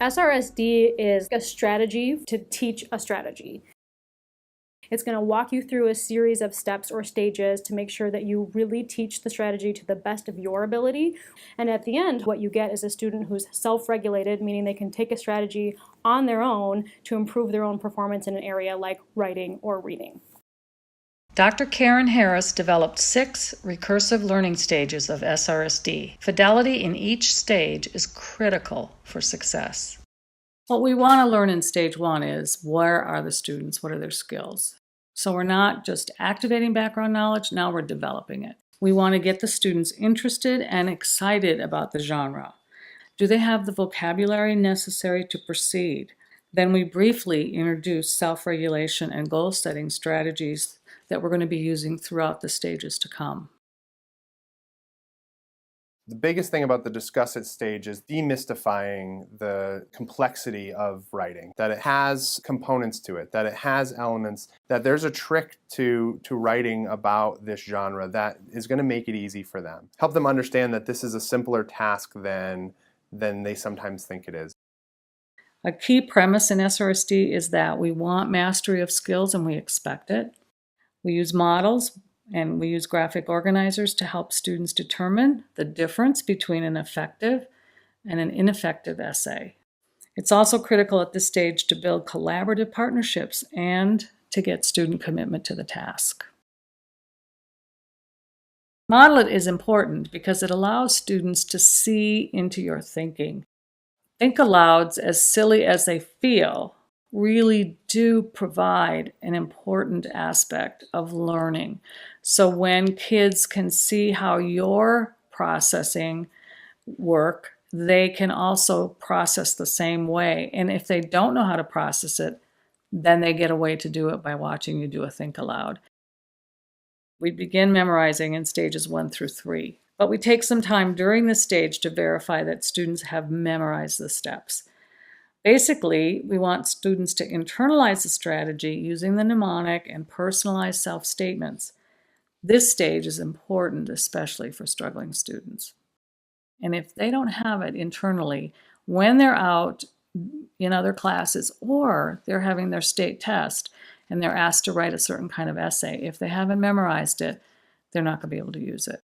SRSD is a strategy to teach a strategy. It's going to walk you through a series of steps or stages to make sure that you really teach the strategy to the best of your ability. And at the end, what you get is a student who's self-regulated, meaning they can take a strategy on their own to improve their own performance in an area like writing or reading. Dr. Karen Harris developed 6 recursive learning stages of SRSD. Fidelity in each stage is critical for success. What we want to learn in stage 1 is, where are the students? What are their skills? So we're not just activating background knowledge, now we're developing it. We want to get the students interested and excited about the genre. Do they have the vocabulary necessary to proceed? Then we briefly introduce self-regulation and goal-setting strategies that we're going to be using throughout the stages to come. The biggest thing about the discuss it stage is demystifying the complexity of writing, that it has components to it, that it has elements, that there's a trick to writing about this genre that is going to make it easy for them. Help them understand that this is a simpler task than they sometimes think it is. A key premise in SRSD is that we want mastery of skills and we expect it. We use models and we use graphic organizers to help students determine the difference between an effective and an ineffective essay. It's also critical at this stage to build collaborative partnerships and to get student commitment to the task. Model it is important because it allows students to see into your thinking. Think alouds, as silly as they feel, really do provide an important aspect of learning. So when kids can see how you're processing work, they can also process the same way. And if they don't know how to process it, then they get a way to do it by watching you do a think aloud. We begin memorizing in stages 1 through 3, but we take some time during this stage to verify that students have memorized the steps. Basically, we want students to internalize the strategy using the mnemonic and personalized self-statements. This stage is important, especially for struggling students. And if they don't have it internally, when they're out in other classes or they're having their state test and they're asked to write a certain kind of essay, if they haven't memorized it, they're not going to be able to use it.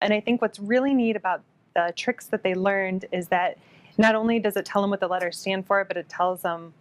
And I think what's really neat about the tricks that they learned is that not only does it tell them what the letters stand for, but it tells them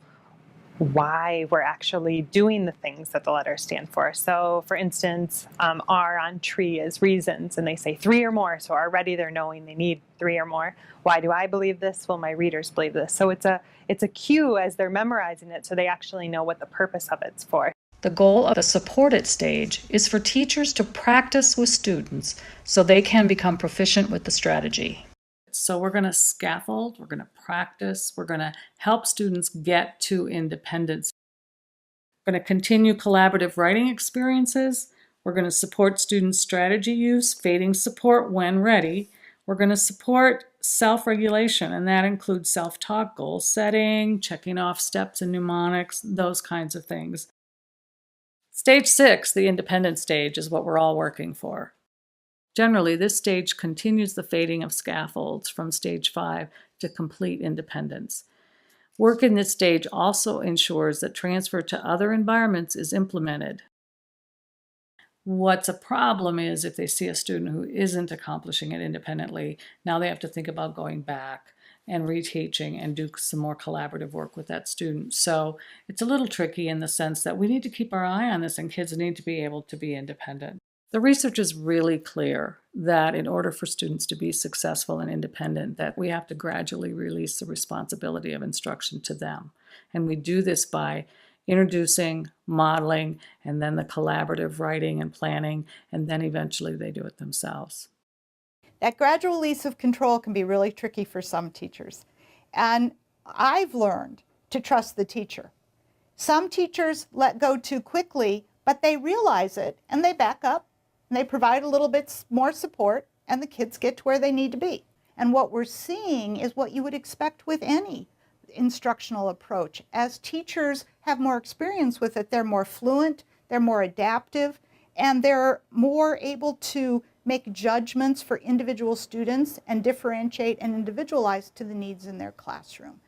why we're actually doing the things that the letters stand for. So for instance, R on tree is reasons, and they say 3 or more. So already they're knowing they need 3 or more. Why do I believe this? Will my readers believe this? So it's a cue as they're memorizing it, so they actually know what the purpose of it's for. The goal of the support it stage is for teachers to practice with students so they can become proficient with the strategy. So we're going to scaffold, we're going to practice, we're going to help students get to independence. We're going to continue collaborative writing experiences. We're going to support students' strategy use, fading support when ready. We're going to support self-regulation, and that includes self-talk, goal setting, checking off steps and mnemonics, those kinds of things. Stage 6, the independent stage, is what we're all working for. Generally, this stage continues the fading of scaffolds from stage 5 to complete independence. Work in this stage also ensures that transfer to other environments is implemented. What's a problem is if they see a student who isn't accomplishing it independently, now they have to think about going back and reteaching and do some more collaborative work with that student. So it's a little tricky in the sense that we need to keep our eye on this and kids need to be able to be independent. The research is really clear that in order for students to be successful and independent, that we have to gradually release the responsibility of instruction to them. And we do this by introducing, modeling, and then the collaborative writing and planning, and then eventually they do it themselves. That gradual release of control can be really tricky for some teachers. And I've learned to trust the teacher. Some teachers let go too quickly, but they realize it and they back up and they provide a little bit more support and the kids get to where they need to be. And what we're seeing is what you would expect with any instructional approach. As teachers have more experience with it, they're more fluent, they're more adaptive, and they're more able to make judgments for individual students and differentiate and individualize to the needs in their classroom.